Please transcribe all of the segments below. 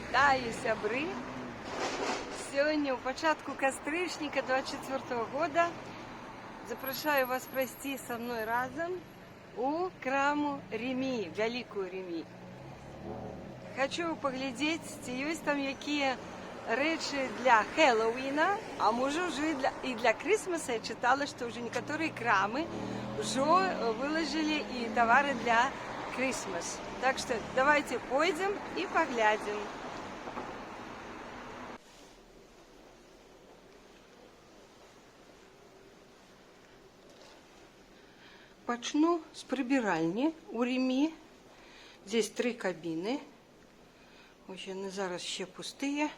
Вітаю, сябры! Сегодня у початку кастрычніка 24 года запрашаю вас пройти со мной разом у краму Ремі, вялікую Ремі. Хочу поглядеть, ці ёсць там якія рэчы для Хэллоуіна, а можа уже и для Крисмаса. Я читала, что уже некоторые крамы уже выложили и товары для Крисмас. Так что давайте пойдем и поглядим. Почну с прибиральни у Ремі. Здесь 3 кабіны. Ось яны зараз ще пустыя.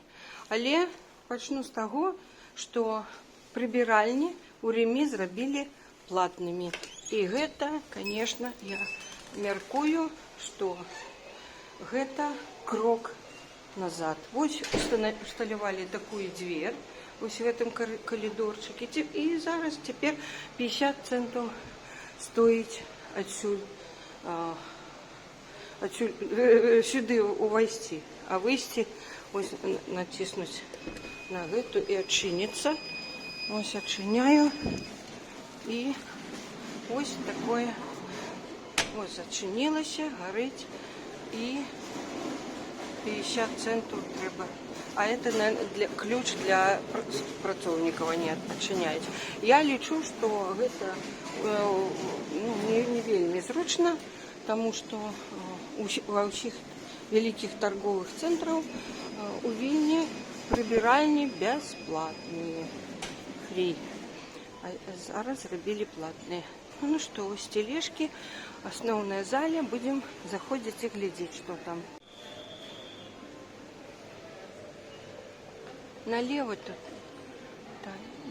Але пачну з таго, што прибиральні у Ремі зрабілі платнымі. І гэта, конечно, я мяркую, што гэта крок назад. Вось усталявалі такую дверь вось в этом коридорчике. І зараз цяпер 50 центаў стоїть сюди увайсці. А выйсці, ось націснуць на гэту і адчыніцца. Ось адчыняю. І ось такое. Ось адчынілася, гарыць. І 50 центаў трэба. А это ключ для працоўнікаў, они адчыняюць. Я лічу, што гэта не вельмі зручна, тому что ва ўсіх вялікіх торговых центраў у Вільні прибиральні бясплатныя. Фри. А зараз зрабілі платныя. Ну что, ось тележки, основная зала, будем заходить и глядеть, что там. Налево тут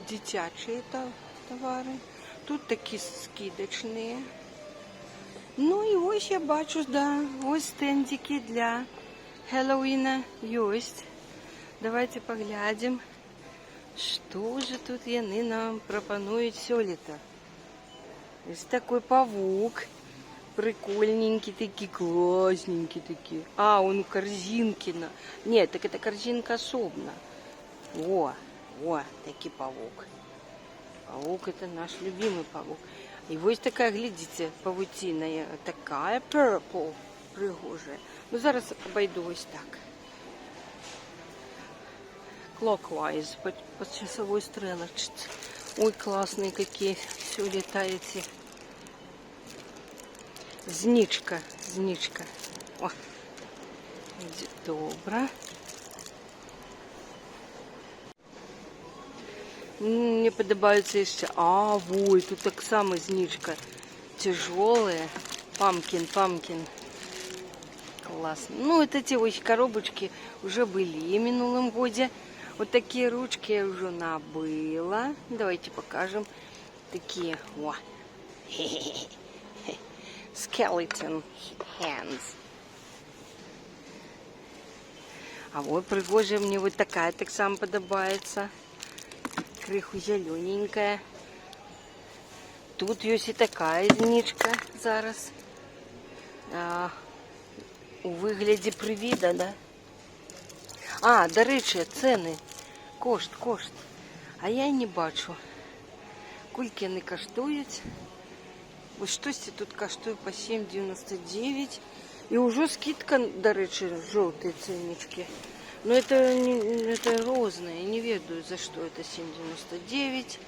дзіцячыя товары. Тут такие скидочные. Ну и ось я бачу, да, ось стендики для Хэллоуіна есть. Давайте поглядим, что же тут яны нам пропонуют сёлета. Есть такой павук, прикольненький такие, классненький такие. А, он у корзинки. Нет, так это корзинка особна. О, такий павук. Паук — это наш любимый паук. И вот такая, глядите, павутина, такая purple, пригожая. Ну, зараз обойду ось так. Clockwise, по часовой стрелочке. Ой, классные какие, все летаете. Зничка. О, добра. Мне подобаются еще. Вот, тут так само зничка. Тяжелые. Памкин. Классно. Ну, вот эти вот коробочки уже были в минулом годе. Вот такие ручки я уже набыла. Давайте покажем. Такие. О. Skeleton hands. А вот пригожая мне вот такая так само подобается. Крыху зелененькая. Тут есть и такая зничка зараз. У вигляді привіда, да? А, до речі, ціни. Кошт. А я не бачу. Кульки вони коштують. Ось щось тут коштує по 7,99. І вже скидка, до речі, жовті ціннички. Но это розное, я не ведаю, за что это 7,99.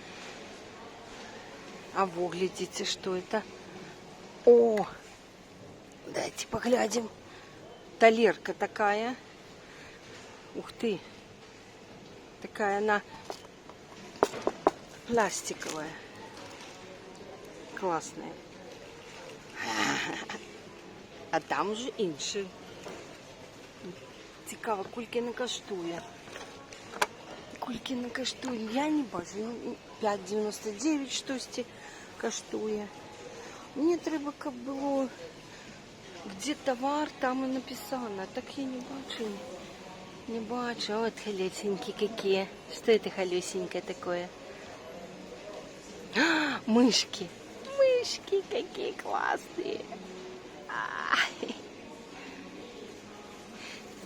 А вы глядите, что это? О, давайте поглядим. Талерка такая. Ух ты. Такая она пластиковая. Классная. А там уже інший. Цікаво, кульки не коштує. Я не бачу. 5,99 щось коштує. Мені треба, як було, де товар, там і написано. Так я не бачу. Вот холесенькие какие. Что это холесенькое такое? А, мышки. Мышки какие классные.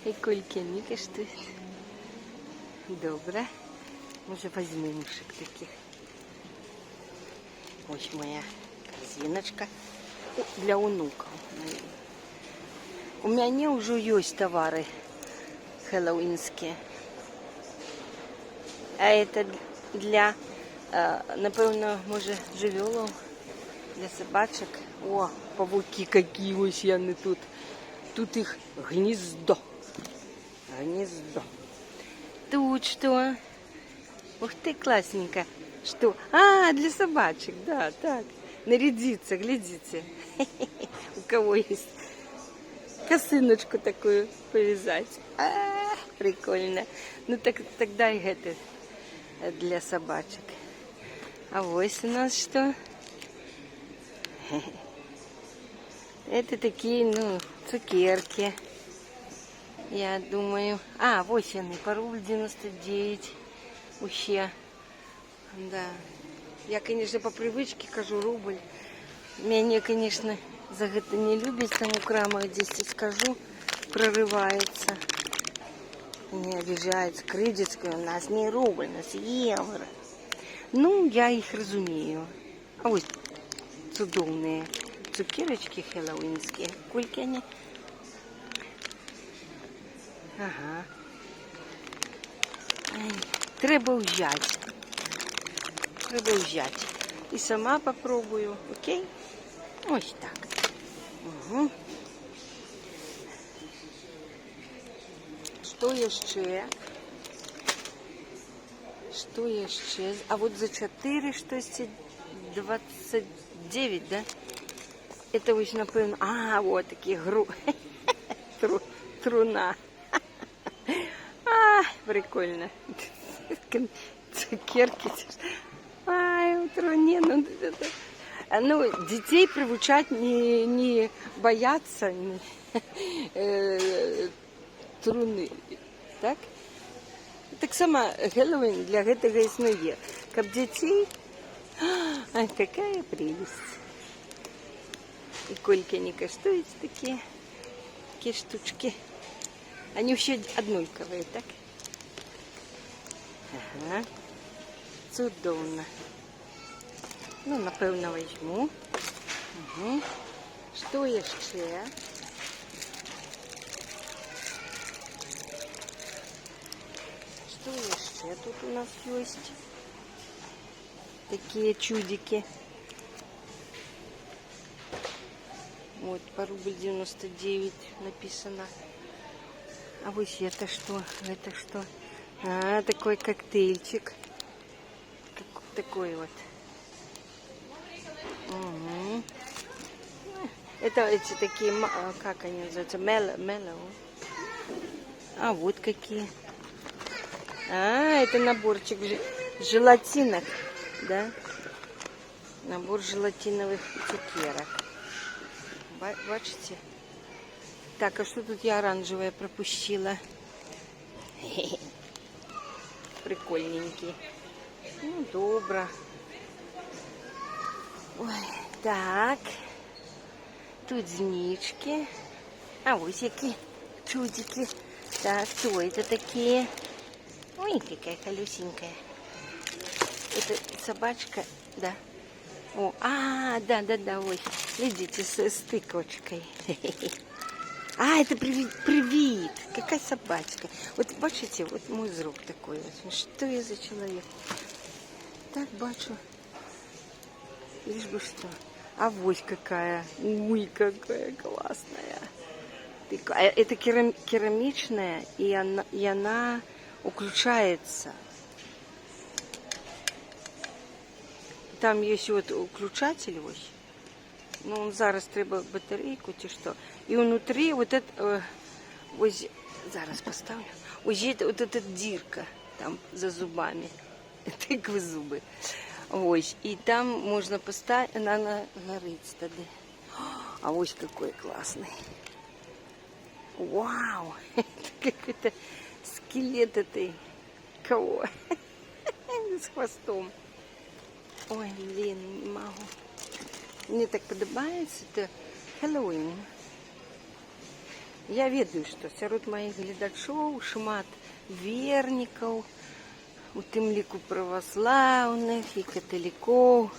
І кульки коштують. Добре. Може візьму мишек таких. Ось моя корзиночка для внуков. У меня уже есть товары хэллоуинские. А это для, напевно, може, живёлов, для собачек. О, павуки какие ось яны тут. Тут их гнездо. Гнездо. Тут что? Ух ты, классненько. Что? А, для собачек, да, так. Нарядиться, глядите. У кого есть косыночку такую повязать. Прикольно. Ну так тогда и это для собачек. А вот у нас что? Это такие, ну, цукерки. Я думаю. А, вот они, по рубль 99. Вообще. Да. Я, конечно, по привычке кажу рубль. Меня, конечно, за это не любят, там у крама, здесь скажу, прорывается. Не обижается. Кридицкая у нас не рубль, у нас евро. Ну, я их разумею. А вот чудовные цукерочки хэллоуинские. Сколько они? Ага. Треба взять. Треба взять. І сама попробую. Окей? Ось так. Угу. Що ще? Що ще? А вот за 4 щось 29, да? Это ось, напевно... А, вот такі труна. А, прикольно. Цукерки. Ай, утро не, ну, детей приучать не бояться труны, так? Так само Хэллоуин для этого існує. Как детей, ай, какая прелесть. И кольки они коштуют такие штучки. Они вообще однульковые, так? Ага. Чудовно. Ну, напевно, візьму. Угу. Що є ще? Що є ще тут у нас есть? Такие чудики. Вот, по рубль 99 написано. А вот это что? Это что? А, такой коктейльчик. Такой вот. Угу. Это эти такие, как они называются? Меллоу. А вот какие. А, это наборчик желатинок, да? Набор желатиновых цукерок. Бачите? Так, а что тут я оранжевое пропустила? Прикольненький. Ну, добро. Ой, так. Тут знички. А ось які чудики. Так, что это такие? Ой, какая колюсенькая. Это собачка, да. О, да, ой. Видите, с тыквочкой. А, это привет. Какая собачка. Вот бачите, вот мой зрок такой. Что я за человек? Так бачу. Лишь бы что. А вот какая. Ой, какая классная. Это керамичная, и она включается. Там есть вот включатель ось. Ну, зараз треба батарейку, чи що. І внутрі вот это, ось, зараз поставлю, ось вот эта дірка там за зубами, тикви зуби. Ось, і там можна поставити, вона горить тоді. А ось какой классный. Вау! Какой-то скелет этой кого? С хвостом. Ой, блин, не могу. Мне так подобается, это Хэллоуин. Я ведаю, што сярод маіх гледачоў шмат вернікаў, у тым ліку праваслаўных і каталікоў.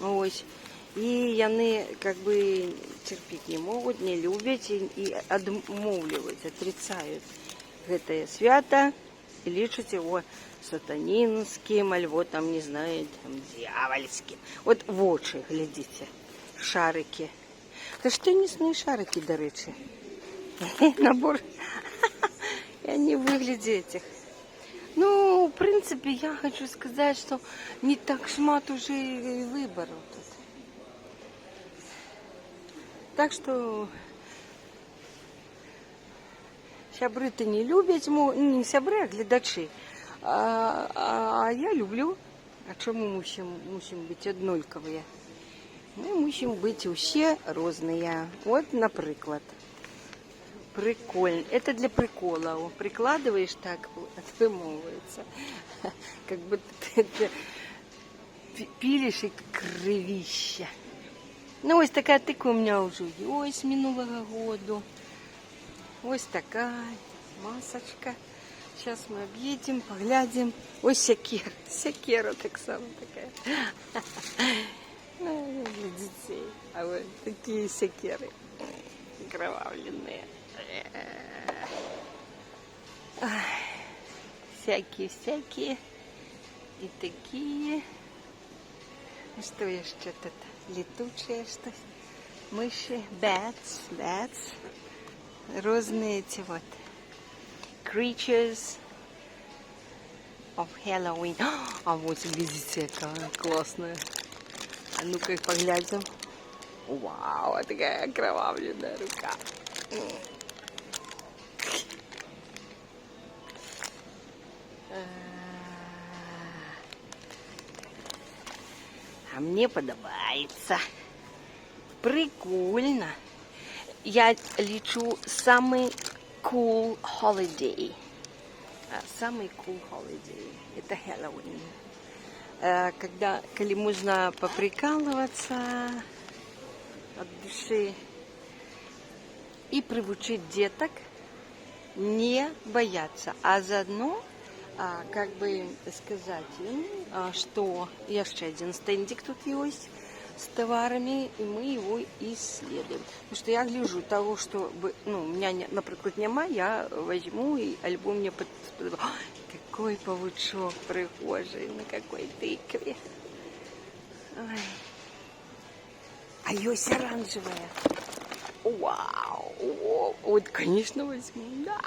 Ось. І яны как бы терпіць не могуць, не любяць і адмоўліваюць, атрицаюць гэтае свята і лічаць яго сатанінскім, альбо там, не знаю, там, дьявольскім. Вот вочы, глядзіце, шарыкі. Це ж тенісні шарики, до речі. Набор. И они выглядят этих. Ну, в принципе, я хочу сказать, что не так шмат уже выборов тут. Так что сябры-то не любят, не сябры, а глядачи. А я люблю. А чому мусим быть однольковые? Мы мусим быть все разные. Вот, например, прикольно. Это для прикола. Прикладываешь так, отвымовывается. Как будто ты это пилишь и кровища. Ну, ось такая тыква у меня уже есть с минулого года. Ось такая масочка. Сейчас мы объедем, поглядим. Ой, секера. Секера так само такая. Для детей. А вот такие секеры. Кровавленные. Всякие. И такие. Что еще тут? Летучие что? Мыши. Bats. Разные эти вот. Creatures of Halloween. А вот, видите, какая классная. А ну-ка их поглядим. Вау, такая окровавленная рука. А мне подобается. Прикольно. Я лечу самый cool holiday. Самый cool holiday. Это Хэллоуин. Когда можно поприкалываться от души и приучить деток не бояться. А заодно, как бы сказать им, что еще один стендик тут есть с товарами, и мы его исследуем. Потому что я гляжу того, что, ну, у меня, например, нема, я возьму, и альбом мне какой павучок прихожий, на какой тыкве. Ой. А есть оранжевая. Вау! О, вот, конечно, возьму. Да!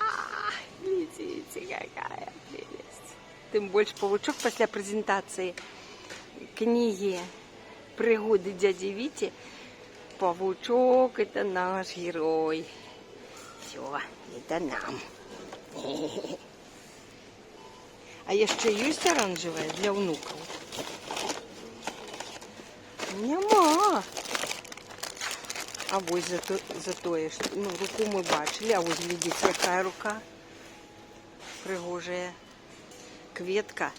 Видите, какая прелесть. Тем больше павучок после презентации книги «Пригоды дяди Вити». Павучок — это наш герой. Все, это нам. А еще есть оранжевая для внуков? Нема. А ось за тое, що, ну, руку ми бачили, а ось, глядите, яка рука пригожая. Кветка.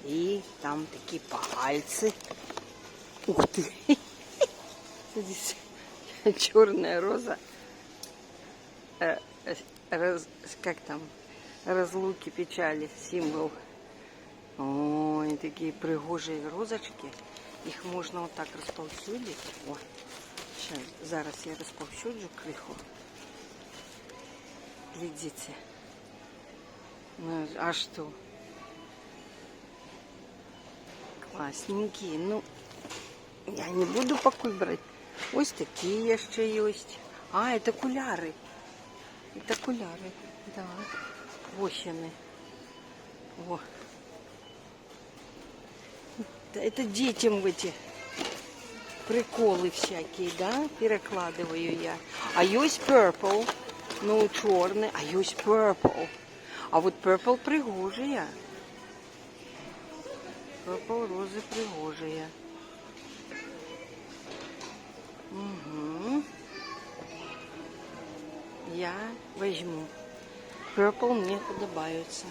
И там такие пальцы. Ух ты! Здесь черная роза. Как там? Разлуки, печали, символ. Ой, такие пригожие розочки. Их можно вот так расповсюдить. О, зараз я расповсюджу криху. Глядите. Ну, а что? Классненькие. Ну, я не буду покуль брать. Ось такие еще есть. А, это куляры. Это куляры. Да. Вощины. Во. Это детям эти приколы всякие, да, перекладываю я. А есть purple, ну, черный, а есть purple. А вот purple пригожая. Purple розы пригожая. Угу. Я возьму. Purple мне подобаются.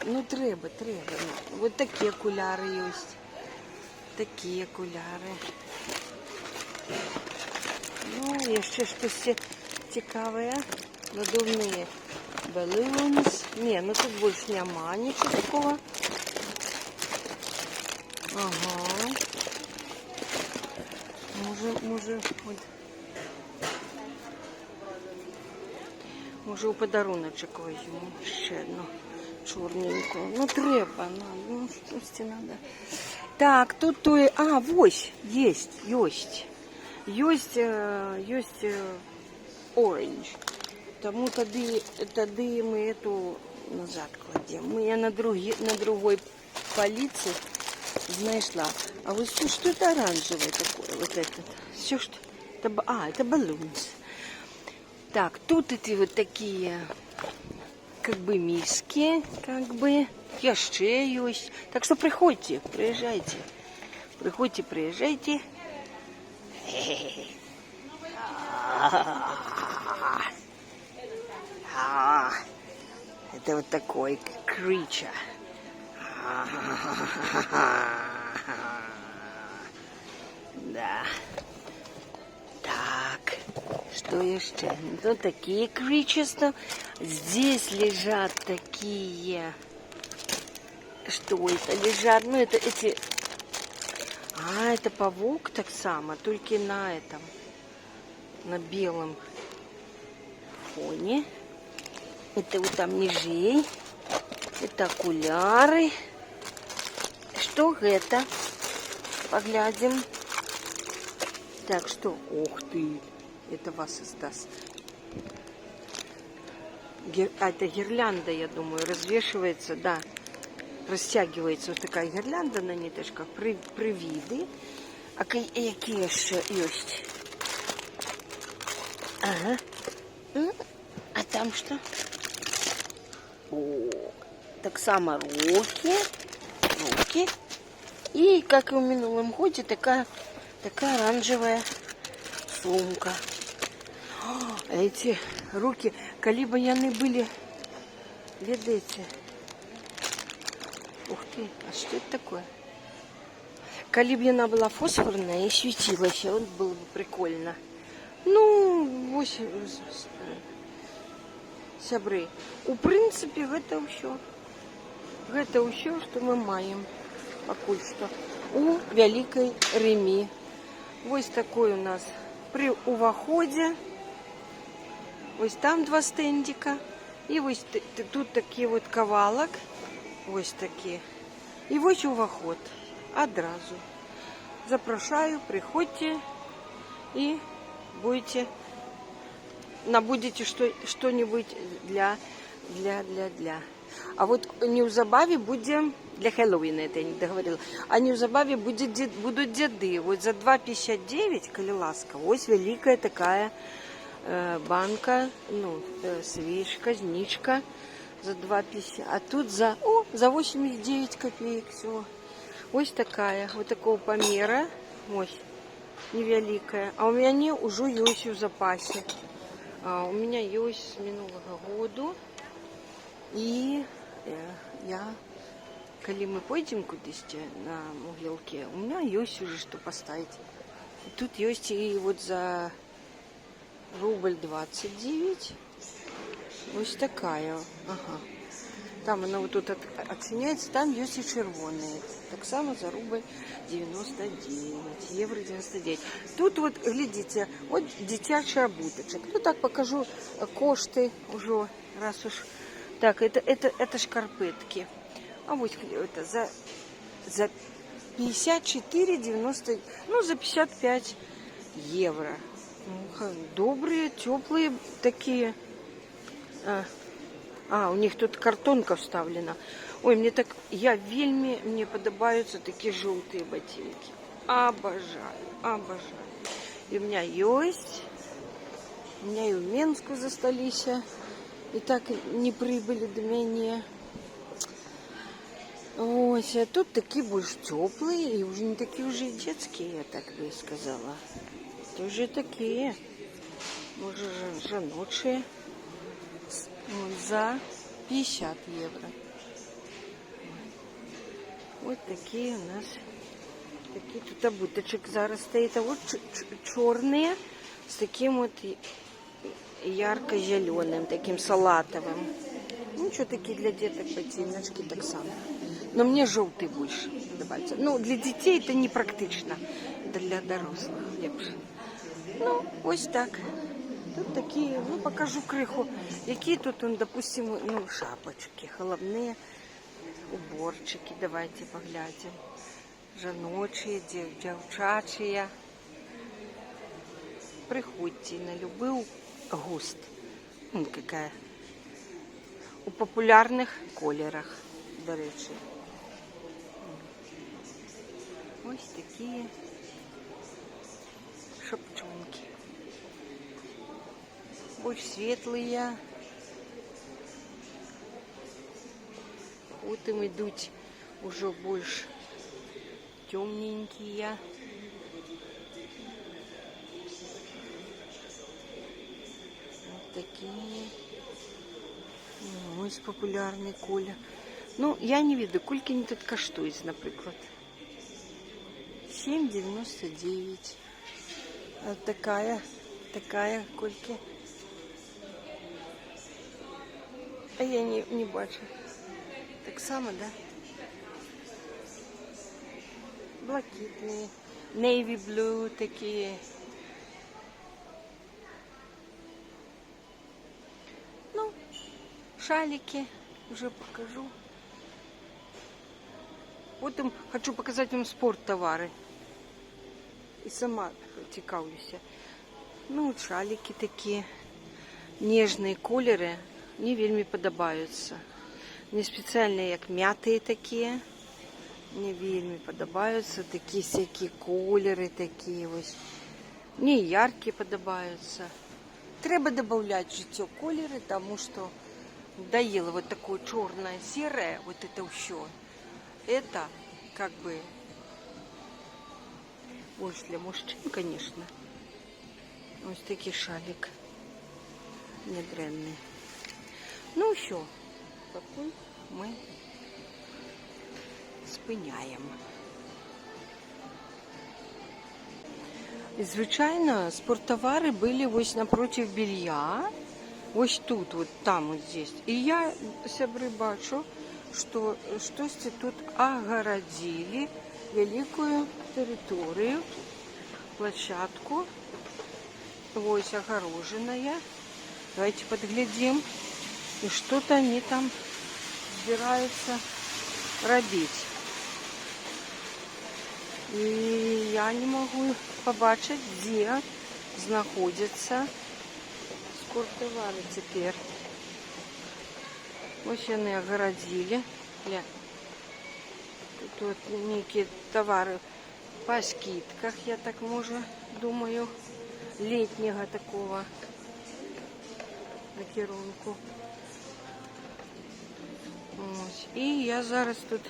Ну, треба. Вот такие окуляри есть. Такие окуляри. Ну, еще что-то цікаве. Надувные balloons. Не, ну тут больше нема ничего такого. Ага. Може у подаруночок возьму ще одну чорненьку. Ну треба, ну щось надо. Так, тут то и... А, вось, есть. Есть оранж. Тому тоді ми эту назад кладем. Я на другой полице знайшла. А вот что это оранжевое такое? Вот это. Все что? Это баллонс. Так, тут эти вот такие, как бы миски, как бы. Еще есть. Так что приходите, приезжайте. Приезжайте. Это вот такой крича. Да. Так, что еще? Ну, такие кричества. Здесь лежат такие... Что это лежат? Ну, это эти... это павук так само, только на этом. На белом фоне. Это вот там нижей. Это окуляры. Что это? Поглядим. Так, что? Ух ты! Это вас издаст. Это гирлянда, я думаю, развешивается, да. Растягивается вот такая гирлянда на ниточках. Привиды. А какие еще есть? Ага. А там что? О, так само руки. И, как и в минулом году, такая оранжевая сумка. Эти руки, коли бы яны были, видите? Ух ты, а что это такое? Коли бы она была фосфорная и светилась, вот было бы прикольно. Ну, 8 сябры. У принципе, это все. Это все, что мы маем. Пока что. У Великой Ремі. Вот такой у нас при уваходе. Вот там 2 стендика. И вот тут такие вот кавалок. Вот такие. И вот уваход. Одразу. Запрошаю, приходите и набудете что-нибудь для. А вот неўзабаве будем для Хэллоуіна, это я не договорила. А неўзабаве будут деды. Вот за 2,59, коли ласка. Ось великая такая банка, ну, свечка, зничка за 2,50. А тут за 89 копеек всего. Ось такая, вот такого помера. Ось, невеликая. А у меня уже есть в запасе. У меня есть с минулого года. И коли мы пойдем куда-то на могилке, у меня есть уже что поставить. И тут есть и вот за рубль 29. Вот такая. Ага. Там она вот тут оценяется, там есть и червоные. Так само за рубль 99, евро 99. Тут вот, глядите, вот дитячий обуточек. Ну так покажу кошты уже, раз уж. Так, это шкарпетки. А вот это за 54,90, ну за 55 евро. Добрые, теплые такие. У них тут картонка вставлена. Ой, мне подобаются такие желтые ботинки. Обожаю. И у меня есть. У меня и в Менску застались. И так не прибыли до меня. Ось, а тут такие больше теплые. И уже не такие уже детские, я так бы сказала. Это уже такие. Уже женочие. За 50 евро. Вот такие у нас. Такие тут обуточек зараз стоит. А вот черные с таким вот ярко-зеленым, таким салатовым. Ну, что такие для деток ботиночки так само. Но мне желтый больше подобається. Ну, для детей это не практично. Для дорослих лепше. Ну, ось так. Тут такі, ну, покажу криху. Які тут, допустим, ну, шапочки, головні уборчики. Давайте поглядим. Жіночі, дівчачі. Приходьте на любой густ. Какая. У популярних кольорах, до речі. Ось такі шапчонки. Больше светлые. Потом идут уже больше темненькие. Вот такие. Ось популярный колір. Ну, я не виду, кольки не тут коштують, наприклад. 7,99. А такая кольки. А я не бачу. Так само, да? Блакитные. Navy blue такие. Ну, шалики уже покажу. Потім хочу показати вам спорттовари. І сама цікавлюся. Ну, от шалики такі. Ніжні кольори. Мені вельми подобаються. Не спеціально як м'яті такі. Мені вельми подобаються. Такі всякі кольори такі ось. Мені яркі подобаються. Треба додавати в життя кольори, тому що доело вот такое черное, серое, вот это все. Это как бы больше для мужчин, конечно. Вот такий шалик недренный. Ну все, потом мы спиняємо. І, звичайно, спорттовари були ось напротив белья. Ось тут, вот там, вот здесь. И я, сябры, бачу, что что-то тут огородили великую территорию, площадку. Ось огороженная. Давайте подглядим. И что-то они там собираются робить. И я не могу побачить, где знаходятся спорттовары теперь. Ось вони огородили. Тут вот некие товары по скидках, я так думаю, летнего такого накерунку. Ось. І я зараз тут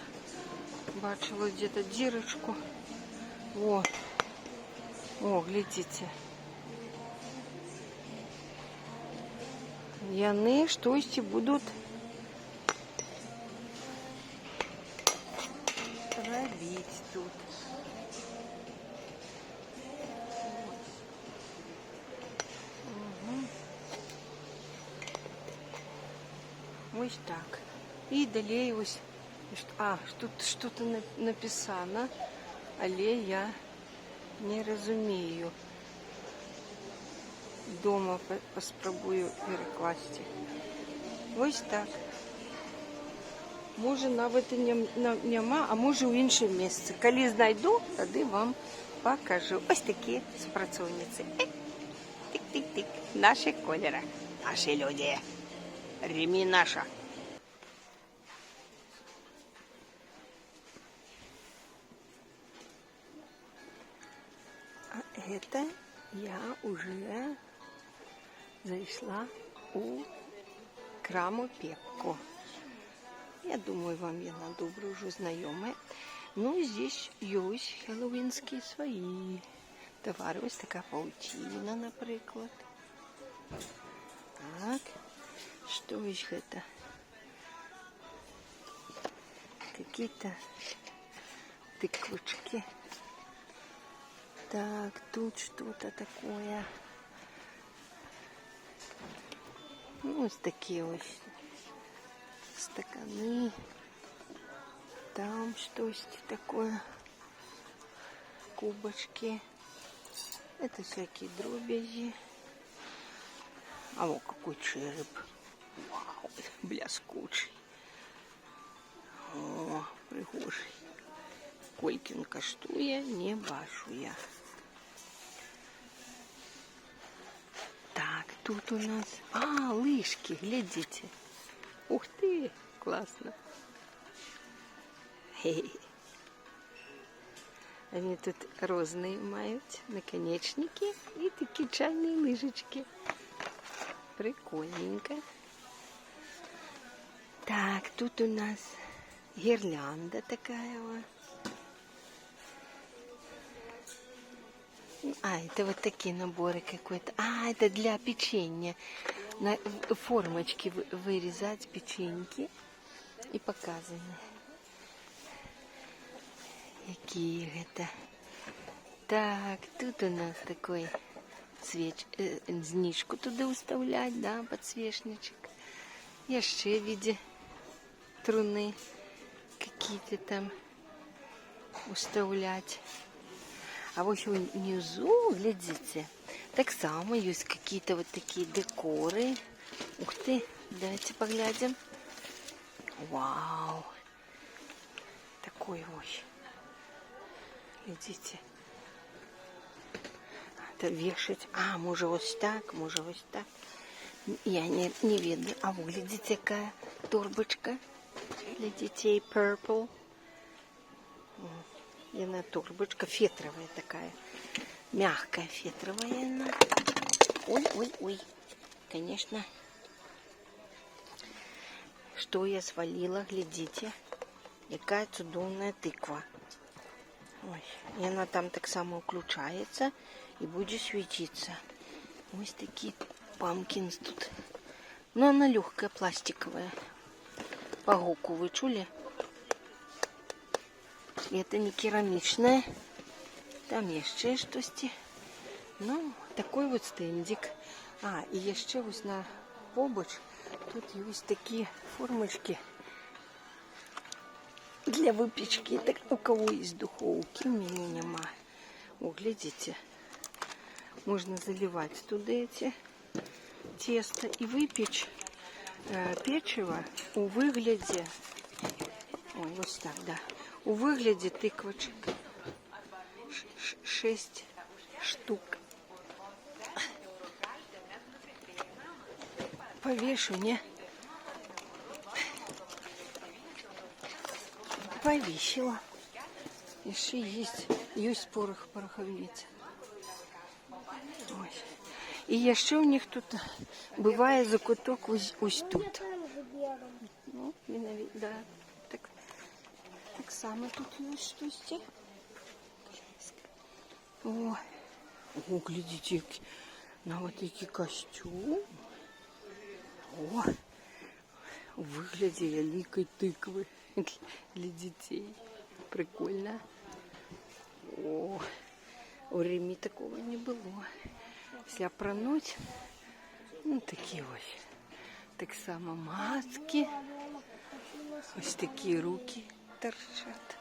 бачила где-то дірочку. О, глядите. Яны штось будут робить тут. Угу. Ось так. І далі ось. Тут что-то написано, але я не розумію. Дома поспробую перекласти. Ось так. Може навіть нема, а може в інше місце. Коли знайду, тоді вам покажу. Ось такі спрацовниці. Тик-тик-тик. Наші кольори. Наші люди. Ремі наша. А это я уже зайшла у краму Пепко. Я думаю, вам яна добре уже знайома. Ну, здесь есть хеллоуинские свои товары. Ось така паутина, наприклад. Так, что еще это? Какие-то тыквочки. Так, тут что-то такое. Ну, ось такі ось стакани. Там щось таке. Кубочки. Это всякие дробязи. А вот какой череп. Вау, блескучий. О, пригожий. Кольки він коштує, не бачу я. Так, тут у нас... А, лыжки, глядите. Ух ты, классно. Хе-хе. Они тут разные мають наконечники и такие чайные лыжечки. Прикольненько. Так, тут у нас гирлянда такая вот. А, это вот такие наборы какой-то. А, это для печенья. На формочки вырезать печеньки и показаны. Какие это. Так, тут у нас такой знижку туда уставлять, да, подсвечничек. Еще в виде труны какие-то там уставлять. А вот внизу, глядите, так само есть какие-то вот такие декоры. Ух ты, давайте поглядим. Вау! Такой вот. Глядите. Это вешать. А, может вот так, может вот так. Я не видно. А вот, глядите, какая торбочка для детей. Purple. И она торбочка фетровая такая. Мягкая фетровая она. Ой, ой, ой. Конечно. Что я свалила, глядите. Какая чудовная тыква. Ой, и она там так само включается и будет светиться. Вот такие памкинс тут. Но она легкая, пластиковая. По гуку вы чули? И это не керамичная. Там еще что-то. Ну, такой вот стендик. А, и еще вот на побоч тут есть такие формочки для выпечки. Так, у кого есть духовки, у меня нема. О, глядите. Можно заливать туда эти тесто и выпечь печиво у выгляде. Ой, вот так, да. У выгляде тыквочек. 6 штук. Повешу, не? Повесила. Еще есть пороховница. Ой. І ще у них тут буває закуток ось тут. Ну, да. Так само тут є щось. О, глядите, на вот такий костюм. О, у вигляді великої тикви для дітей. Прикольно. О, у Римі такого не було. Если опрануть, ну такі ось. Так само маски. Ось такі руки торчат.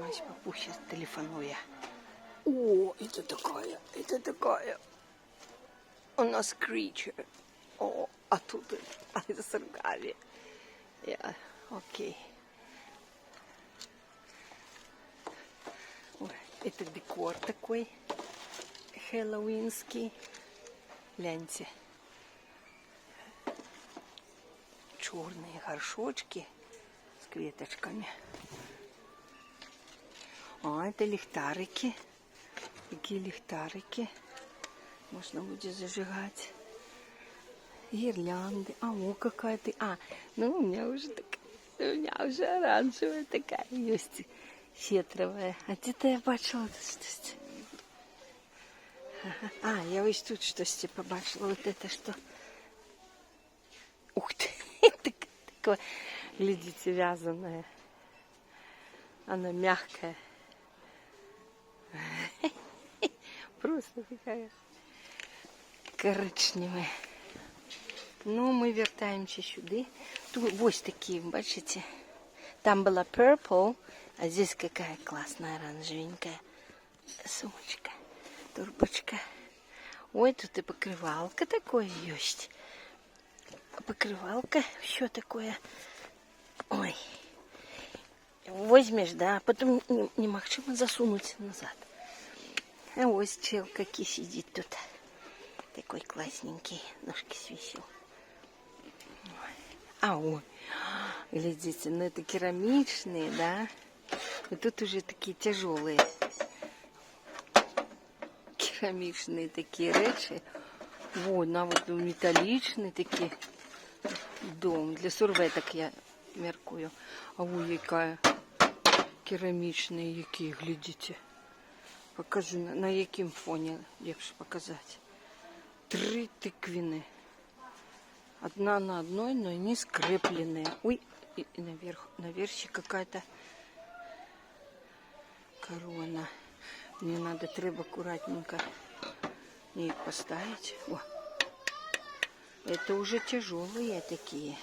Ось папуся телефонує. О, это такая. У нас creature. О, а тут это саргави. Окей. Это декор такой хэллоуинский. Гляньте. Черные горшочки с кветочками. А, это лихтарики. Такие лихтарики. Можно будет зажигать. Гирлянды. А, о, какая ты. А, ну у меня уже оранжевая такая есть. Фетровая. А где-то я бачила что-то. Ага. А, я ось тут что-то побачила. Вот это что. Ух ты. Такое, глядите, вязаная. Она мягкая. Просто такая коричневая. Ну, ми вертаємося сюди. Тут ось такі, бачите? Там была purple, а здесь какая классная оранжевенькая сумочка, турбочка. Ой, тут и покрывалка такое есть. Покрывалка, все такое. Ой. Возьмешь, да, а потом не максимум засунуть назад. А ось чел какие сидит тут. Такой классненький, ножки свесил. А, ой, глядите, ну это керамичные, да? И тут уже такие тяжелые. Керамичные такие речи. Вот, на вот металличные такие. Дом. Для сурветок я меркую. А ой, яка керамічні, які, глядите. Покажу, на яким фоні легше показати. 3 тыквины. Одна на одной, но не скрепленные. Ой, и наверху какая-то корона. Мне надо треба аккуратненько их поставить. О. Это уже тяжелые такие.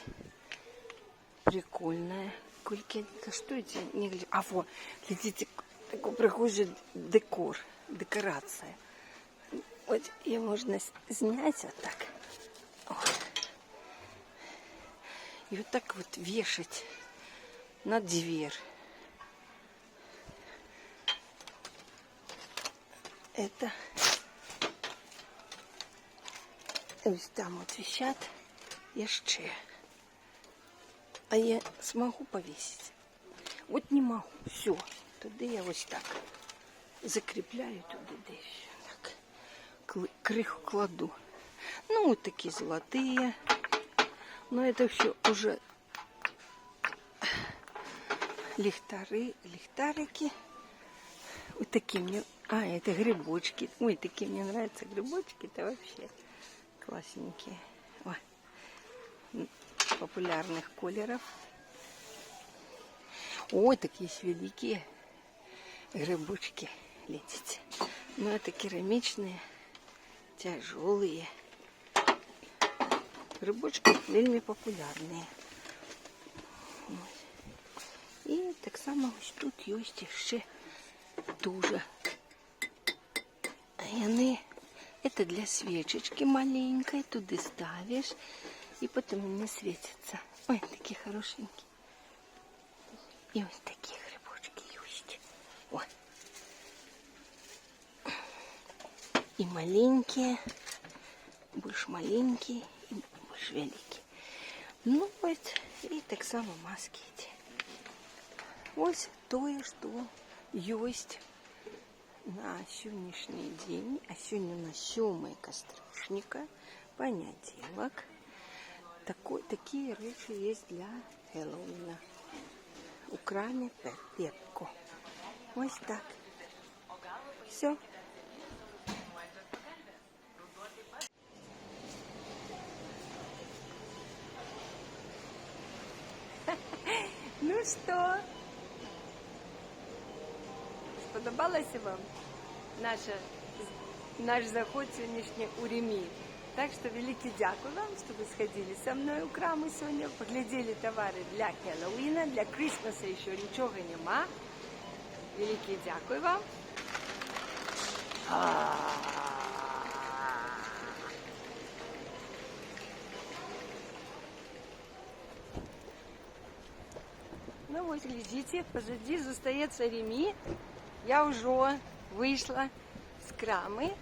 Прикольные. Кульки-то что эти? Не глядите. А вот, глядите, такой прихожий декор, декорация. Вот ее можно снять вот так. Вот. И вот так вот вешать на дверь. Это ось там вот висят еще. А я смогу повесить? Вот не могу. Все. Тогда я вот так закрепляю туда, да и все. Так. Крыху кладу. Ну, вот такие золотые. Но это все уже лихтарики. Вот такие мне... А, это грибочки. Ой, такие мне нравятся грибочки. Это вообще классненькие. Ой. Популярных колеров. Ой, такие великие грибочки. Видите? Но это керамичные, тяжелые. Грибочки вельми популярные. И так само ось тут есть еще тоже. И они, это для свечечки маленькой, туда ставишь, и потом они светятся. Ой, такие хорошенькие. И вот такие грибочки есть. Ой. И маленькие, больше маленькие, и больше великие. Ну вот, и так само маски эти. Ось то, что есть на сьогоднішній день, а сьогодні на 7 кастрюшника, понеділок. Такие речи есть для Хэллоуина. У крамі Пепко. Ось так. Все. Ну что? Сподобалося вам наш заход сьогоднішній у Ремі? Так что великий дякую вам, что вы сходили со мной у крамы сегодня, поглядели товары для Хэллоуина, для Крисмаса еще ничего нема. Великий дякую вам. Ну вот, глядите, позади застається Ремі. Я уже вышла с крамы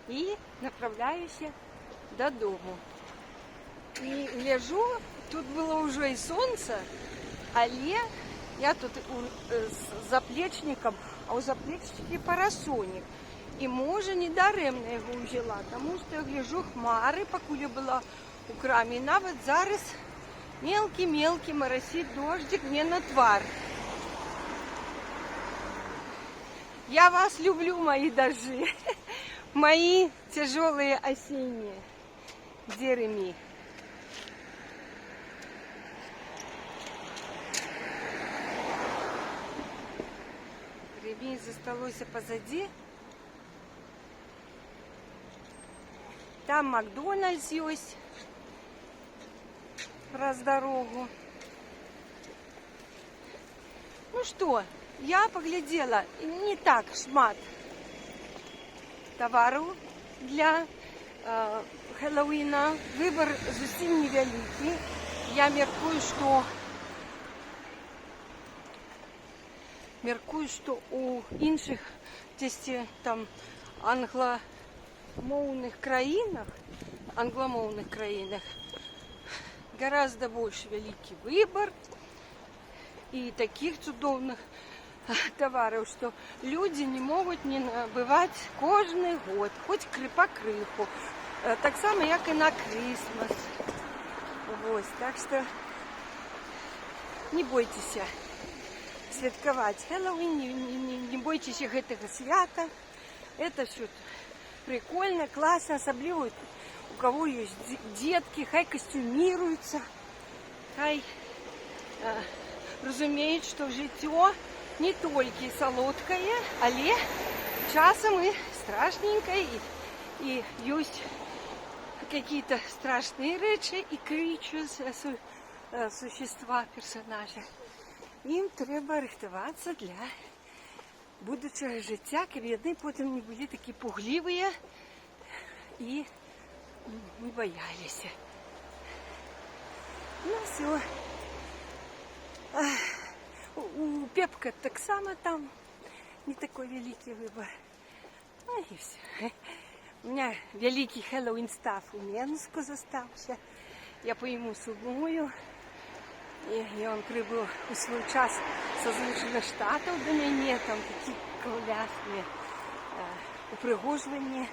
и направляюсь додому. И гляжу, тут было уже и солнце, але я тут с заплечником, а у заплечники парасоник. И може недаремно його взяла, тому що я гляжу хмари, поки я була у крамі. І навіть зараз мелкий моросить дождик мне на твар. Я вас люблю, мои дожди, мои тяжелые осенние. Где Реми? Реми засталося позади. Там Макдональдс есть. раз дорогу. Ну что, я поглядела не так шмат товару для Хеллоуіна. Вибір зовсім невеликий. Я міркую, що у інших десь там англомовних країнах гораздо больше великий выбор и таких чудовных товаров, что люди не могут не набывать кожный год, хоть по криху. Так само, як і на Крисмас. Вот, так что не бойтесь святкувати Хеллоуін, не бойтесь гэтага свята. Это все прикольно, классно, особливо у кого есть детки, хай костюмируются, хай разумеют, что життя не только солодкое, але часом и страшненькое, и есть какие-то страшные речи и creatures, существа, персонажи. Им треба рихтуватися для будущого життя, щоб вони потім не були такі пугливі і не боялися. Ну все. У Пепка так само там не такой великий выбор. Ну и все. У меня великий Хэллоуин став у Менску застался. Я по ему сумую. И он прибыл у свой час со Злучених Штатів до мене, там такі класні упригожування.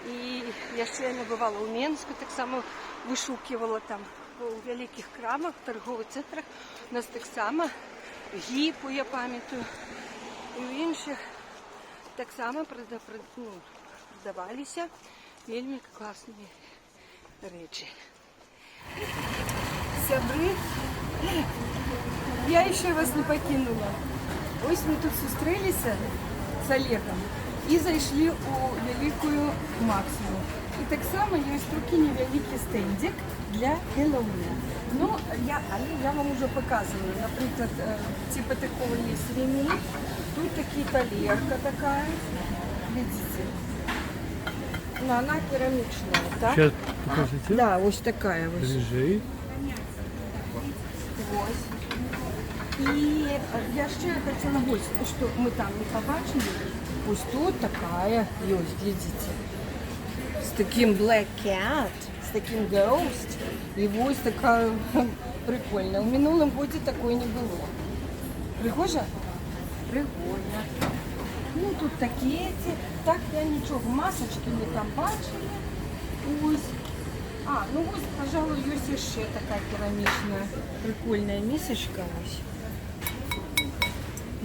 І я ще не бувала у Менську, так само вишукувала там у великих крамах, в торгових центрах. У нас так само гіпу, я пам'ятаю, і в інших так само продавалися вельми класні речі. Сябры, я еще вас не покинула. Ось мы тут зустрілись с Олегом и зашли у великую Максиму. И так само есть такий невеликий стендик для Хеллоуина. Ну, я вам уже показывала, например, типа такого есть ремень. Тут такие талерка такая, видите? Но она керамичная, так? Сейчас покажите. Да, вот такая вот. Ближе. І я ще хотіла ось, що ми там не побачили, ось тут такая, і ось, глядите, з таким Black Cat, з таким Ghost, і ось така прикольна. У минулому році такої не було. Пригожа? Прикольно. Ну тут такі, так я нічого, масочки не там бачили, ось. А, ну ось, пожалуй, є ще така керамічна прикольна місочка. Ось.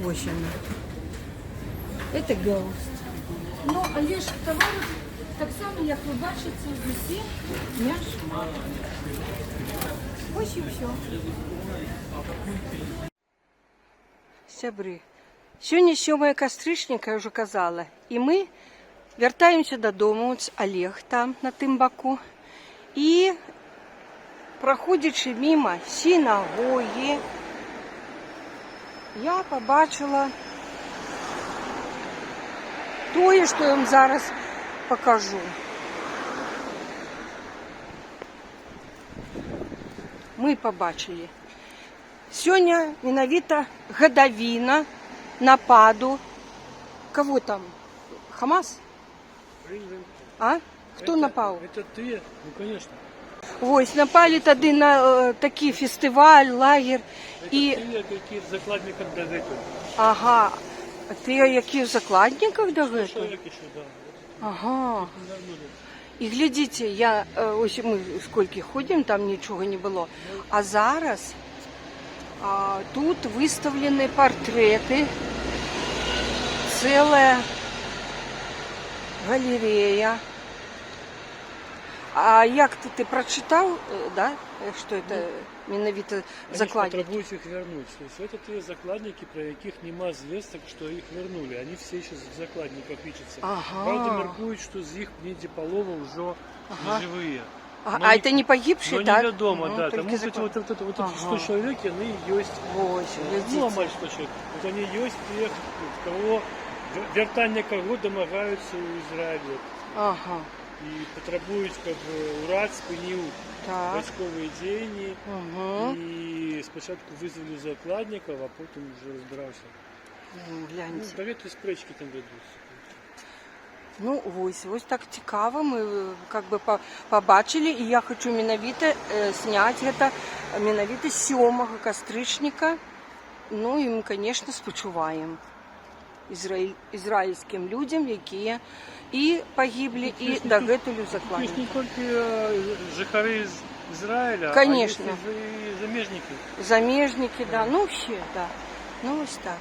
Ось вона. Это Ghost. Ну, але ж товарів так само, як ви бачите, зовсім м'яш. Ось і все. Сябри, сьогодні 7 кастричника, я вже казала, і ми вертаємося додому, ось Олег там, на тим боку. І, проходячи мимо синагоги, я побачила те, що я вам зараз покажу. Ми побачили. Сьогодні менавіта годовина нападу. Кого там? Хамас? А? Хто напав? Это ты? Ну, конечно. Ось, напали тоді на такий фестиваль, лагерь. Это І... ты, які в закладниках до этого. Ага. А ти які в закладниках до этого? Человек еще, да. Ага. І глядите, я, ось ми скільки ходимо, там нічого не було. А зараз тут виставлені портрети, ціла галерея. А як ти прочитав, да, що це менавіта закладники? Они потребуют их вернуть. То есть это те закладники, про яких нема звесток, что их вернули. Они все еще в закладниках ищутся. Ага. Правда, меркуют, что из их недіполова уже не живые. А, Но а не- это не погибшие, Но так? неведомо, Мгм, да. только Тому кстати, закон. вот эти Ага. 100 человек, они есть. Ось, Ну, глядите. амаль 100 человек. Вот они есть тех, кого вертання кого домагаються у Ізраїлі. Ага, І потребують как бы, уряд спинив так. військові дії. Угу. І спочатку визвали закладників, а потім вже розбирався. Ну, Гляньте. багато спречки там ведуться. Ну, ось так цікаво. Ми как би побачили, і я хочу менавіта зняти гэта менавіта 7 кастрычніка. Ну і ми, звісно, спачуваємо ізраїльським людям, які і погибли, і дагэтуль у Це закладі. ж не тільки жихари з Ізраїля, Конечно. а є і заміжники. Замежники, да, ну все, да. Ну ось так.